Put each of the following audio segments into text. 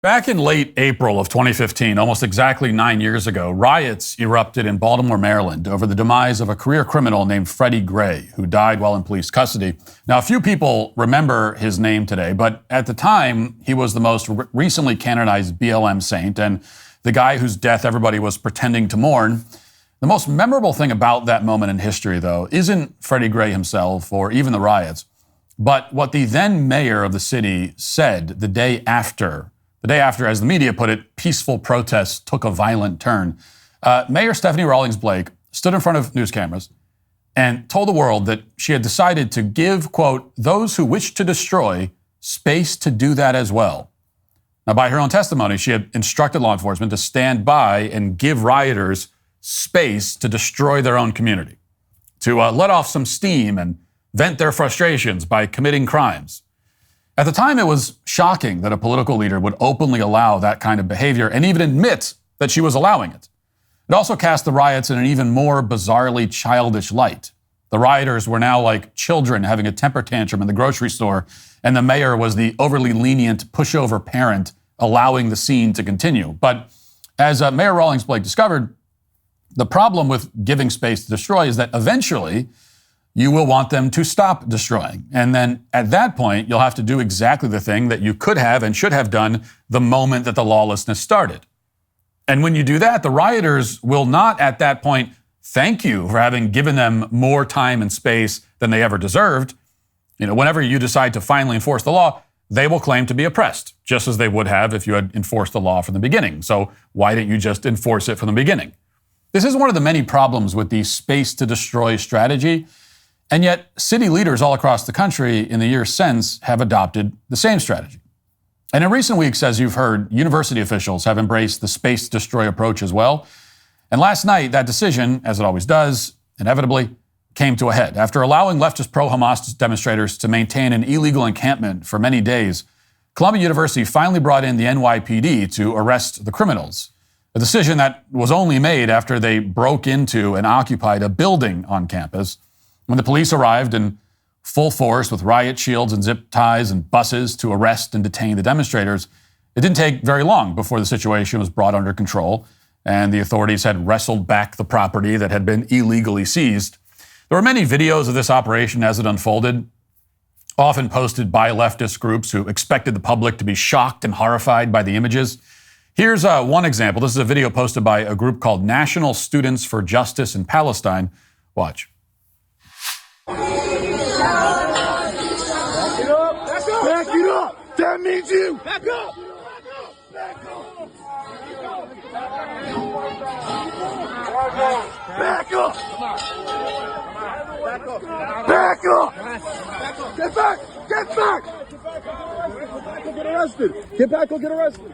Back in late April of 2015, almost exactly 9 years ago, riots erupted in Baltimore, Maryland over the demise of a career criminal named Freddie Gray, who died while in police custody. Now, a few people remember his name today, but at the time, he was the most recently canonized BLM saint and the guy whose death everybody was pretending to mourn. The most memorable thing about that moment in history, though, isn't Freddie Gray himself or even the riots, but what the then mayor of the city said the day after, as the media put it, peaceful protests took a violent turn. Mayor Stephanie Rawlings Blake stood in front of news cameras and told the world that she had decided to give, quote, those who wish to destroy space to do that as well. Now, by her own testimony, she had instructed law enforcement to stand by and give rioters space to destroy their own community, to let off some steam and vent their frustrations by committing crimes. At the time, it was shocking that a political leader would openly allow that kind of behavior and even admit that she was allowing it. It also cast the riots in an even more bizarrely childish light. The rioters were now like children having a temper tantrum in the grocery store, and the mayor was the overly lenient pushover parent allowing the scene to continue. But as Mayor Rawlings Blake discovered, the problem with giving space to destroy is that eventually you will want them to stop destroying. And then at that point, you'll have to do exactly the thing that you could have and should have done the moment that the lawlessness started. And when you do that, the rioters will not at that point thank you for having given them more time and space than they ever deserved. You know, whenever you decide to finally enforce the law, they will claim to be oppressed, just as they would have if you had enforced the law from the beginning. So why didn't you just enforce it from the beginning? This is one of the many problems with the space to destroy strategy. And yet, city leaders all across the country in the years since have adopted the same strategy. And in recent weeks, as you've heard, university officials have embraced the space to destroy approach as well. And last night, that decision, as it always does, inevitably, came to a head. After allowing leftist pro-Hamas demonstrators to maintain an illegal encampment for many days, Columbia University finally brought in the NYPD to arrest the criminals. A decision that was only made after they broke into and occupied a building on campus. When the police arrived in full force with riot shields and zip ties and buses to arrest and detain the demonstrators, it didn't take very long before the situation was brought under control and the authorities had wrestled back the property that had been illegally seized. There were many videos of this operation as it unfolded, often posted by leftist groups who expected the public to be shocked and horrified by the images. Here's one example. This is a video posted by a group called National Students for Justice in Palestine. Watch. Back it up! Back it up! That means you! Back up! Back up! Back up! Back up! Get back! Get back! Get arrested! Get back or get arrested!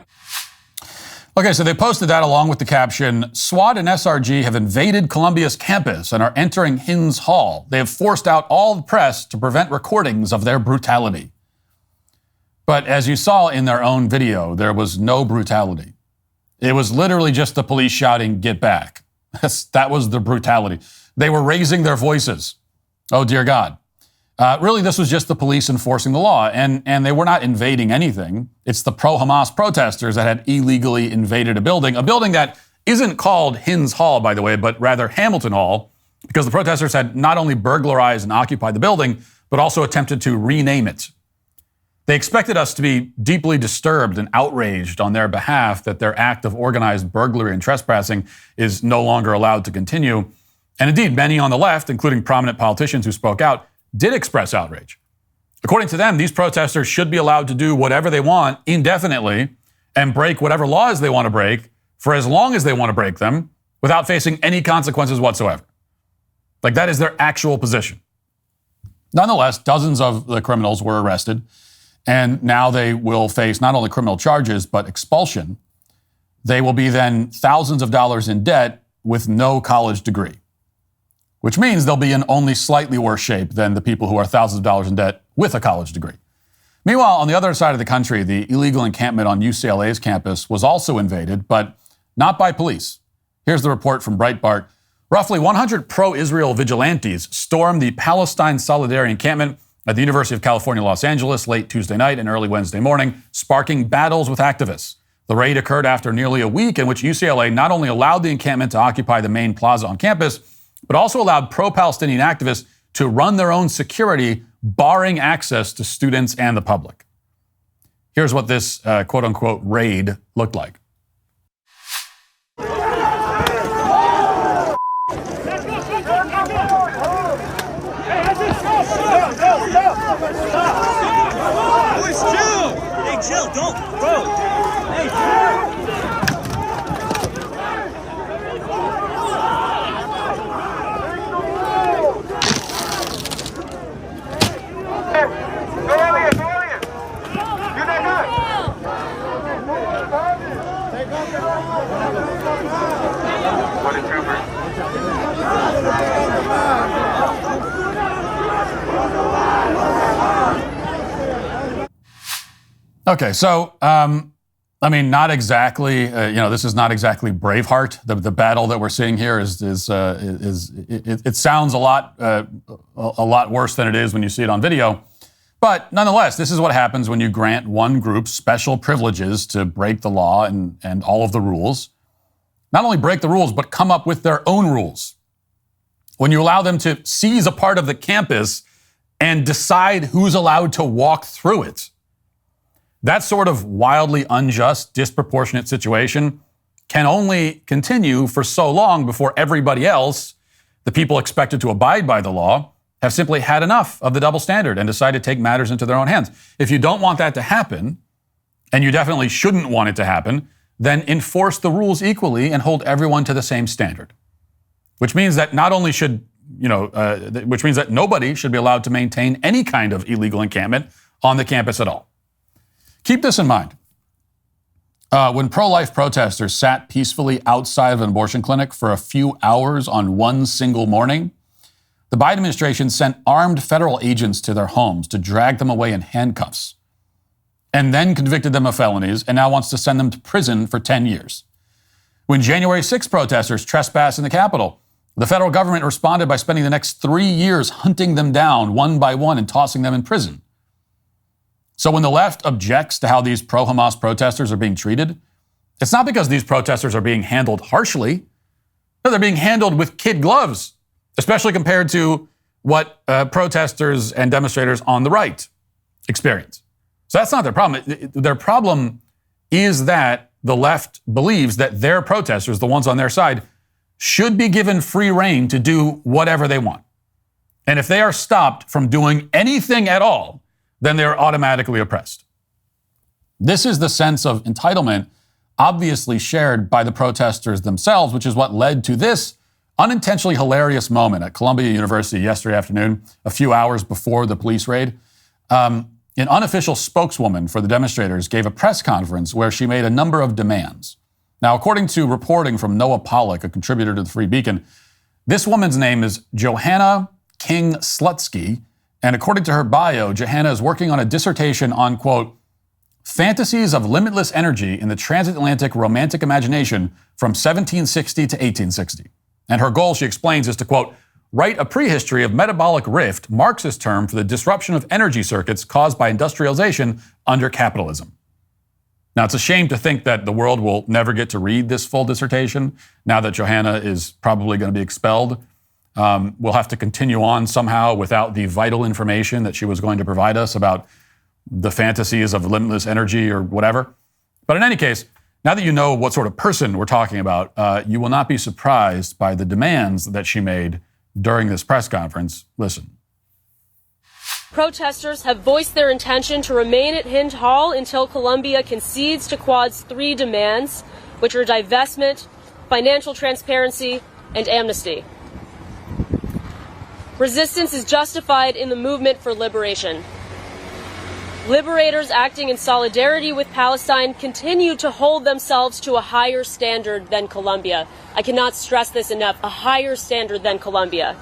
Okay, so they posted that along with the caption, SWAT and SRG have invaded Columbia's campus and are entering Hinds Hall. They have forced out all the press to prevent recordings of their brutality. But as you saw in their own video, there was no brutality. It was literally just the police shouting, get back. That was the brutality. They were raising their voices. Oh, dear God. Really, this was just the police enforcing the law, and they were not invading anything. It's the pro-Hamas protesters that had illegally invaded a building that isn't called Hinds Hall, by the way, but rather Hamilton Hall, because the protesters had not only burglarized and occupied the building, but also attempted to rename it. They expected us to be deeply disturbed and outraged on their behalf that their act of organized burglary and trespassing is no longer allowed to continue. And indeed, many on the left, including prominent politicians who spoke out, did express outrage. According to them, these protesters should be allowed to do whatever they want indefinitely and break whatever laws they want to break for as long as they want to break them without facing any consequences whatsoever. Like, that is their actual position. Nonetheless, dozens of the criminals were arrested, and now they will face not only criminal charges, but expulsion. They will be then thousands of dollars in debt with no college degree, which means they'll be in only slightly worse shape than the people who are thousands of dollars in debt with a college degree. Meanwhile, on the other side of the country, the illegal encampment on UCLA's campus was also invaded, but not by police. Here's the report from Breitbart. Roughly 100 pro-Israel vigilantes stormed the Palestine Solidarity encampment at the University of California, Los Angeles late Tuesday night and early Wednesday morning, sparking battles with activists. The raid occurred after nearly a week in which UCLA not only allowed the encampment to occupy the main plaza on campus, but also allowed pro-Palestinian activists to run their own security, barring access to students and the public. Here's what this quote-unquote raid looked like. Boys, chill! Hey, chill, don't, bro! Hey, chill! Okay, so I mean, not exactly. This is not exactly Braveheart. The battle that we're seeing here it sounds a lot worse than it is when you see it on video. But nonetheless, this is what happens when you grant one group special privileges to break the law and all of the rules. Not only break the rules, but come up with their own rules. When you allow them to seize a part of the campus and decide who's allowed to walk through it. That sort of wildly unjust, disproportionate situation can only continue for so long before everybody else, the people expected to abide by the law, have simply had enough of the double standard and decide to take matters into their own hands. If you don't want that to happen, and you definitely shouldn't want it to happen, then enforce the rules equally and hold everyone to the same standard. Which means that which means that nobody should be allowed to maintain any kind of illegal encampment on the campus at all. Keep this in mind. When pro-life protesters sat peacefully outside of an abortion clinic for a few hours on one single morning, the Biden administration sent armed federal agents to their homes to drag them away in handcuffs, and then convicted them of felonies and now wants to send them to prison for 10 years. When January 6 protesters trespassed in the Capitol, the federal government responded by spending the next 3 years hunting them down one by one and tossing them in prison. So when the left objects to how these pro-Hamas protesters are being treated, it's not because these protesters are being handled harshly. No, they're being handled with kid gloves, especially compared to what protesters and demonstrators on the right experience. So that's not their problem. Their problem is that the left believes that their protesters, the ones on their side, should be given free rein to do whatever they want. And if they are stopped from doing anything at all, then they're automatically oppressed. This is the sense of entitlement obviously shared by the protesters themselves, which is what led to this unintentionally hilarious moment at Columbia University yesterday afternoon, a few hours before the police raid. An unofficial spokeswoman for the demonstrators gave a press conference where she made a number of demands. Now, according to reporting from Noah Pollack, a contributor to the Free Beacon, this woman's name is Johanna King-Slutsky, and according to her bio, Johanna is working on a dissertation on, quote, fantasies of limitless energy in the transatlantic romantic imagination from 1760 to 1860. And her goal, she explains, is to, quote, write a prehistory of metabolic rift, Marxist term for the disruption of energy circuits caused by industrialization under capitalism. Now, it's a shame to think that the world will never get to read this full dissertation now that Johanna is probably going to be expelled. We'll have to continue on somehow without the vital information that she was going to provide us about the fantasies of limitless energy or whatever. But in any case, now that you know what sort of person we're talking about, you will not be surprised by the demands that she made during this press conference. Listen. Protesters have voiced their intention to remain at Hind Hall until Columbia concedes to Quad's 3 demands, which are divestment, financial transparency, and amnesty. Resistance is justified in the movement for liberation. Liberators acting in solidarity with Palestine continue to hold themselves to a higher standard than Columbia. I cannot stress this enough, a higher standard than Columbia.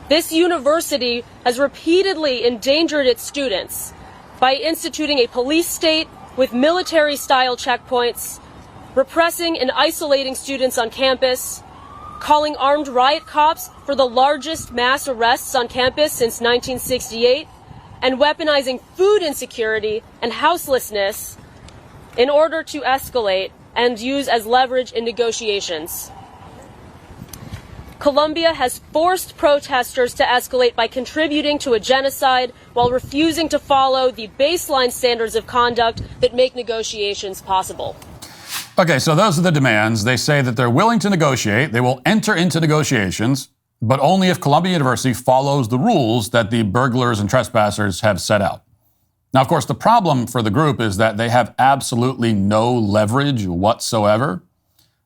This university has repeatedly endangered its students by instituting a police state with military-style checkpoints, repressing and isolating students on campus, calling armed riot cops for the largest mass arrests on campus since 1968, and weaponizing food insecurity and houselessness in order to escalate and use as leverage in negotiations. Colombia has forced protesters to escalate by contributing to a genocide while refusing to follow the baseline standards of conduct that make negotiations possible. Okay, so those are the demands. They say that they're willing to negotiate. They will enter into negotiations, but only if Columbia University follows the rules that the burglars and trespassers have set out. Now, of course, the problem for the group is that they have absolutely no leverage whatsoever.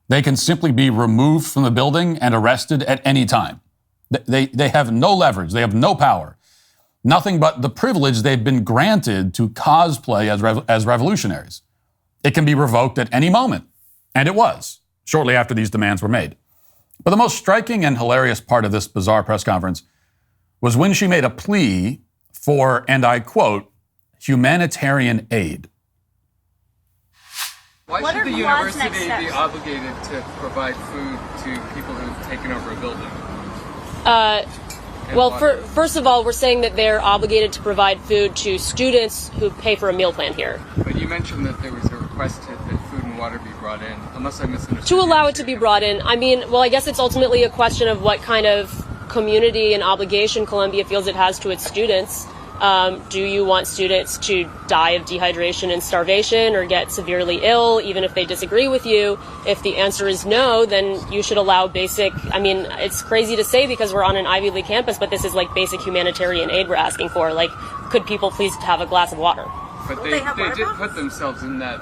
They can simply be removed from the building and arrested at any time. They have no leverage. They have no power. Nothing but the privilege they've been granted to cosplay as revolutionaries. It can be revoked at any moment. And it was, shortly after these demands were made. But the most striking and hilarious part of this bizarre press conference was when she made a plea for, and I quote, humanitarian aid. Why should the university be obligated to provide food to people who've taken over a building? Well, first of all, we're saying that they're obligated to provide food to students who pay for a meal plan here. But you mentioned that there was a request that food and water be brought in, unless I misunderstood. To allow it to be brought in. I mean, well, I guess it's ultimately a question of what kind of community and obligation Columbia feels it has to its students. Do you want students to die of dehydration and starvation or get severely ill, even if they disagree with you? If the answer is no, then you should allow basic, I mean, it's crazy to say because we're on an Ivy League campus, but this is like basic humanitarian aid we're asking for. Like, could people please have a glass of water? But they did put themselves in that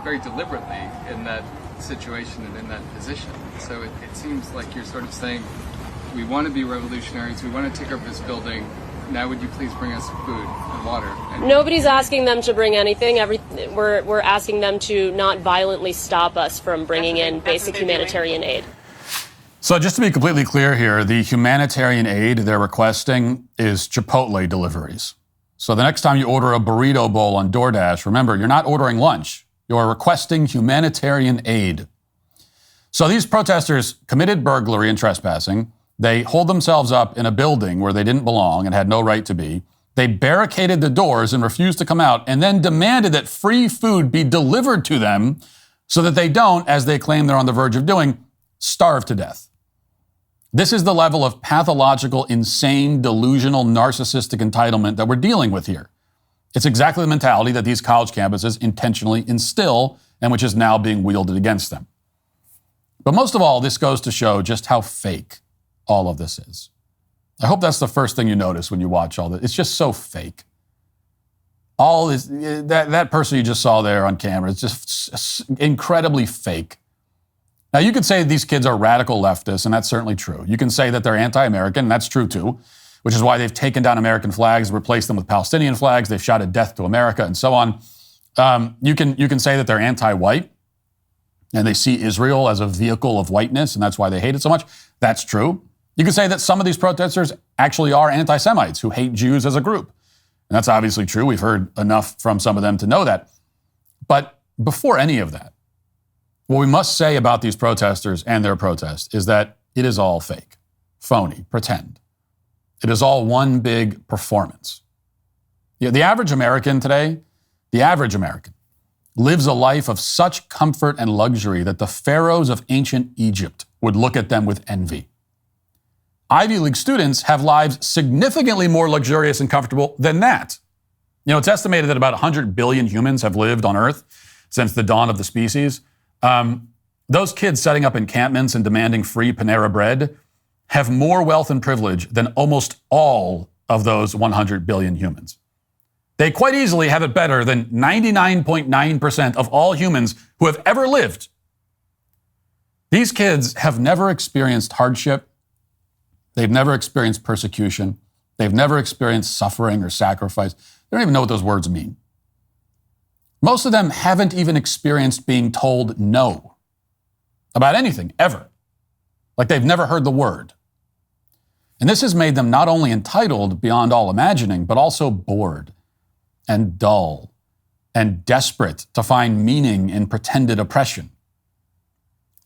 very deliberately, in that situation and in that position. So it seems like you're sort of saying, we want to be revolutionaries, we want to take over this building. Now would you please bring us food and water? Nobody's asking them to bring anything. We're asking them to not violently stop us from bringing in basic humanitarian aid. So just to be completely clear here, the humanitarian aid they're requesting is Chipotle deliveries. So the next time you order a burrito bowl on DoorDash, remember, you're not ordering lunch. You're requesting humanitarian aid. So these protesters committed burglary and trespassing. They holed themselves up in a building where they didn't belong and had no right to be. They barricaded the doors and refused to come out, and then demanded that free food be delivered to them so that they don't, as they claim they're on the verge of doing, starve to death. This is the level of pathological, insane, delusional, narcissistic entitlement that we're dealing with here. It's exactly the mentality that these college campuses intentionally instill and which is now being wielded against them. But most of all, this goes to show just how fake all of this is. I hope that's the first thing you notice when you watch all this. It's just so fake. All this, that person you just saw there on camera is just incredibly fake. Now, you could say these kids are radical leftists, and that's certainly true. You can say that they're anti-American, and that's true too, which is why they've taken down American flags, replaced them with Palestinian flags, they've shouted death to America, and so on. You can say that they're anti-white, and they see Israel as a vehicle of whiteness, and that's why they hate it so much. That's true. You could say that some of these protesters actually are anti-Semites who hate Jews as a group. And that's obviously true. We've heard enough from some of them to know that. But before any of that, what we must say about these protesters and their protest is that it is all fake, phony, pretend. It is all one big performance. The average American today, the average American, lives a life of such comfort and luxury that the pharaohs of ancient Egypt would look at them with envy. Ivy League students have lives significantly more luxurious and comfortable than that. You know, it's estimated that about 100 billion humans have lived on Earth since the dawn of the species. Those kids setting up encampments and demanding free Panera bread have more wealth and privilege than almost all of those 100 billion humans. They quite easily have it better than 99.9% of all humans who have ever lived. These kids have never experienced hardship. They've never experienced persecution. They've never experienced suffering or sacrifice. They don't even know what those words mean. Most of them haven't even experienced being told no about anything, ever. Like they've never heard the word. And this has made them not only entitled beyond all imagining, but also bored and dull and desperate to find meaning in pretended oppression.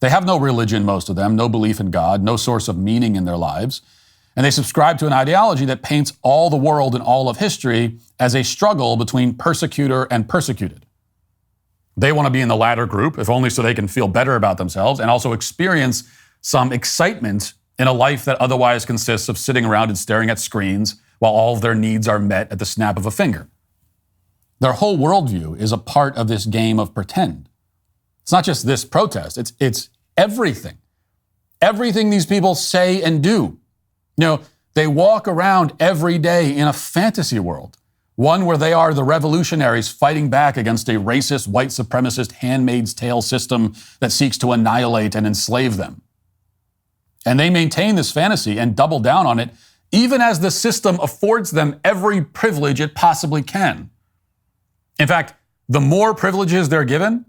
They have no religion, most of them, no belief in God, no source of meaning in their lives. And they subscribe to an ideology that paints all the world and all of history as a struggle between persecutor and persecuted. They want to be in the latter group, if only so they can feel better about themselves and also experience some excitement in a life that otherwise consists of sitting around and staring at screens while all of their needs are met at the snap of a finger. Their whole worldview is a part of this game of pretend. It's not just this protest, it's everything. Everything these people say and do. They walk around every day in a fantasy world, one where they are the revolutionaries fighting back against a racist, white supremacist, handmaid's tale system that seeks to annihilate and enslave them. And they maintain this fantasy and double down on it, even as the system affords them every privilege it possibly can. In fact, the more privileges they're given,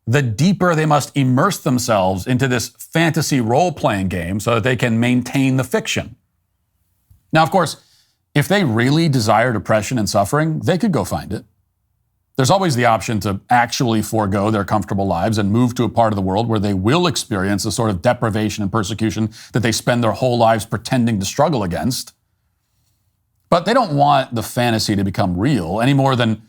the deeper they must immerse themselves into this fantasy role-playing game so that they can maintain the fiction. Now, of course, if they really desired oppression and suffering, they could go find it. There's always the option to actually forego their comfortable lives and move to a part of the world where they will experience the sort of deprivation and persecution that they spend their whole lives pretending to struggle against. But they don't want the fantasy to become real any more than,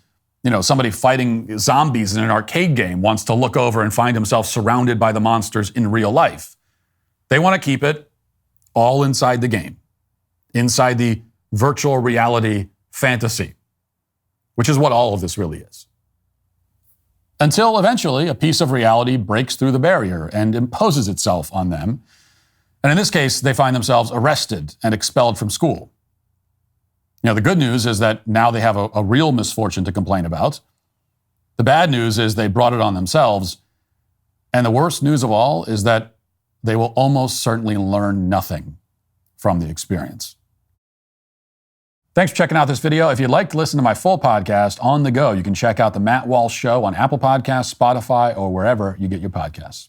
somebody fighting zombies in an arcade game wants to look over and find himself surrounded by the monsters in real life. They want to keep it all inside the game, inside the virtual reality fantasy, which is what all of this really is. Until eventually a piece of reality breaks through the barrier and imposes itself on them. And in this case, they find themselves arrested and expelled from school. The good news is that now they have a real misfortune to complain about. The bad news is they brought it on themselves. And the worst news of all is that they will almost certainly learn nothing from the experience. Thanks for checking out this video. If you'd like to listen to my full podcast on the go, you can check out The Matt Walsh Show on Apple Podcasts, Spotify, or wherever you get your podcasts.